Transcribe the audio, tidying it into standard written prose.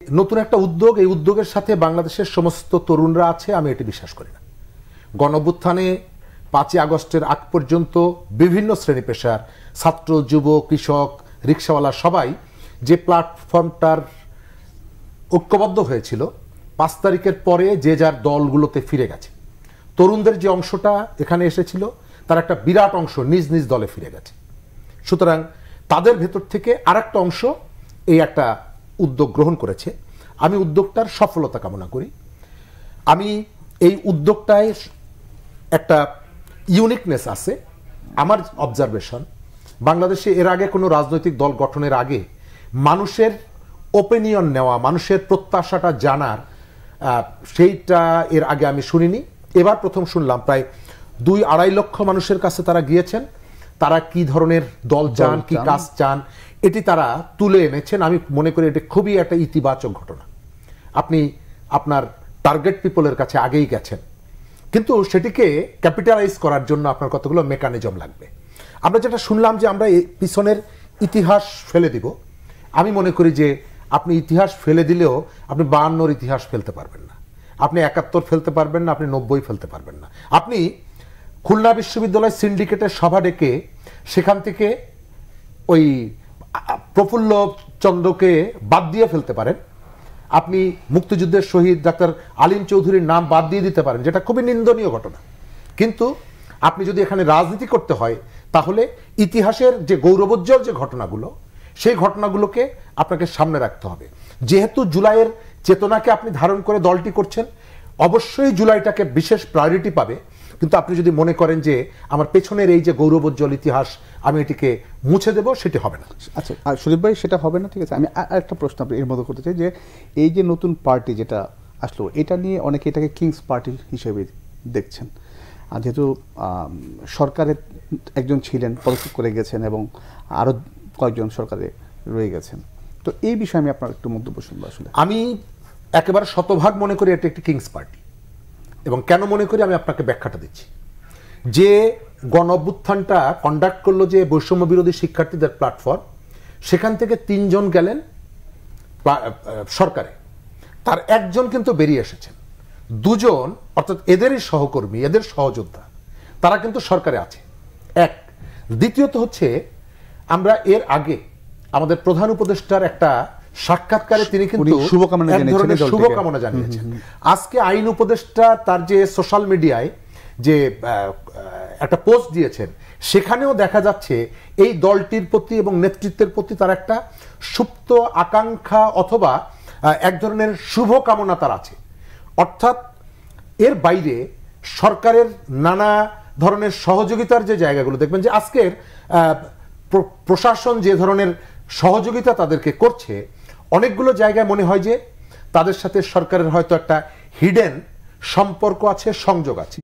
নতুন একটা উদ্যোগ, এই উদ্যোগের সাথে বাংলাদেশের সমস্ত তরুণরা আছে, আমি এটি বিশ্বাস করি না। গণঅভ্যুত্থানে 5ই আগস্টের আগ পর্যন্ত বিভিন্ন শ্রেণী পেশার ছাত্র, যুব, কৃষক, রিকশাওয়ালা সবাই যে প্ল্যাটফর্মটার ঐক্যবদ্ধ হয়েছিল, 5 তারিখের পরে যে যার দলগুলোতে ফিরে গেছে। তরুণদের যে অংশটা এখানে এসেছিল তার একটা বিরাট অংশ নিজ নিজ দলে ফিরে গেছে। সুতরাং তাদের ভেতর থেকে আরেকটা অংশ এই একটা উদ্যোগ গ্রহণ করেছে। আমি উদ্যোগটার সফলতা কামনা করি। আমি এই উদ্যোগটায় একটা ইউনিকনেস আছে। আমার অবজারভেশন, বাংলাদেশে এর আগে কোনো রাজনৈতিক দল গঠনের আগে মানুষের ওপিনিয়ন নেওয়া, মানুষের প্রত্যাশাটা জানার সেইটা এর আগে আমি শুনিনি। এবার প্রথম শুনলাম। প্রায় 2-2.5 লক্ষ মানুষের কাছে তারা গিয়েছেন, তারা কি ধরনের দল চান, কি কাজ চান, এটি তারা তুলে এনেছেন। আমি মনে করি এটি খুবই একটা ইতিবাচক ঘটনা। আপনি আপনার টার্গেট পিপলের কাছে আগেই গেছেন, কিন্তু সেটিকে ক্যাপিটালাইজ করার জন্য আপনার কতগুলো মেকানিজম লাগবে। আমরা যেটা শুনলাম যে আমরা পিছনের ইতিহাস ফেলে দিব, আমি মনে করি যে আপনি ইতিহাস ফেলে দিলেও আপনি 52-র ইতিহাস ফেলতে পারবেন না, আপনি 71 ফেলতে পারবেন না, আপনি 90 ফেলতে পারবেন না। আপনি খুলনা বিশ্ববিদ্যালয় সিন্ডিকেটের সভা ডেকে সেখান থেকে ওই প্রফুল্ল চন্দ্রকে বাদ দিয়ে ফেলতে পারেন, আপনি মুক্তিযুদ্ধের শহীদ ডাক্তার আলিম চৌধুরীর নাম বাদ দিয়ে দিতে পারেন, যেটা খুবই নিন্দনীয় ঘটনা। কিন্তু আপনি যদি এখানে রাজনীতি করতে হয় তাহলে ইতিহাসের যে গৌরবোজ্জ্বল যে ঘটনাগুলো, সেই ঘটনাগুলোকে আপনাকে সামনে রাখতে হবে। যেহেতু জুলাইয়ের চেতনাকে আপনি ধারণ করে দলটি করছেন, অবশ্যই জুলাইটাকে বিশেষ প্রায়োরিটি পাবে। কিন্তু আপনি যদি মনে করেন যে আমার পেছনের এই যে গৌরবোজ্জ্বল ইতিহাস আমি এটিকে মুছে দেব, সেটি হবে না। আচ্ছা, আর শরীফ ভাই সেটা হবে না, ঠিক আছে। আমি আরেকটা প্রশ্ন আপনি এর মধ্যে করতে চাই যে এই যে নতুন পার্টি যেটা আসলো, এটা নিয়ে অনেকে এটাকে কিংস পার্টি হিসেবে দেখছেন। আর যেহেতু সরকারের একজন ছিলেন, পদত্যাগ করে গেছেন এবং আরও কয়েকজন সরকারে রয়ে গেছেন, তো এই বিষয়ে আমি আপনার একটু মন্তব্য শুনবো। আসলে আমি একেবারে শতভাগ মনে করি এটি একটি কিংস পার্টি। এবং কেন মনে করি আমি আপনাকে ব্যাখ্যাটা দিচ্ছি। যে গণ অভ্যুত্থানটা কন্ডাক্ট করলো যে বৈষম্য বিরোধী শিক্ষার্থীদের প্ল্যাটফর্ম, সেখান থেকে 3 জন গেলেন সরকারে, তার 1 জন কিন্তু বেরিয়ে এসেছেন। 2 জন অর্থাৎ এদেরই সহকর্মী, এদের সহযোদ্ধা, তারা কিন্তু সরকারে আছে। এক। দ্বিতীয়ত হচ্ছে, আমরা এর আগে আমাদের প্রধান উপদেষ্টার একটা সাক্ষাৎকারে তিনি কিন্তু শুভকামনা জানিয়েছেন। আজকে আইন উপদেষ্টা তার যে সোশ্যাল মিডিয়ায় যে একটা পোস্ট দিয়েছেন, সেখানেও দেখা যাচ্ছে এই দলটির প্রতি এবং নেতৃত্বের প্রতি তার একটা সুপ্ত আকাঙ্ক্ষা অথবা এক ধরনের শুভকামনা তার আছে। অর্থাৎ এর বাইরে সরকারের নানা ধরনের সহযোগিতার যে জায়গাগুলো দেখবেন, যে আজকের প্রশাসন যে ধরনের সহযোগিতা তাদেরকে করছে, অনেকগুলো জায়গায় মনে হয় যে তাদের সাথে সরকারের হয়তো একটা হিডেন সম্পর্ক আছে, সংযোগ আছে।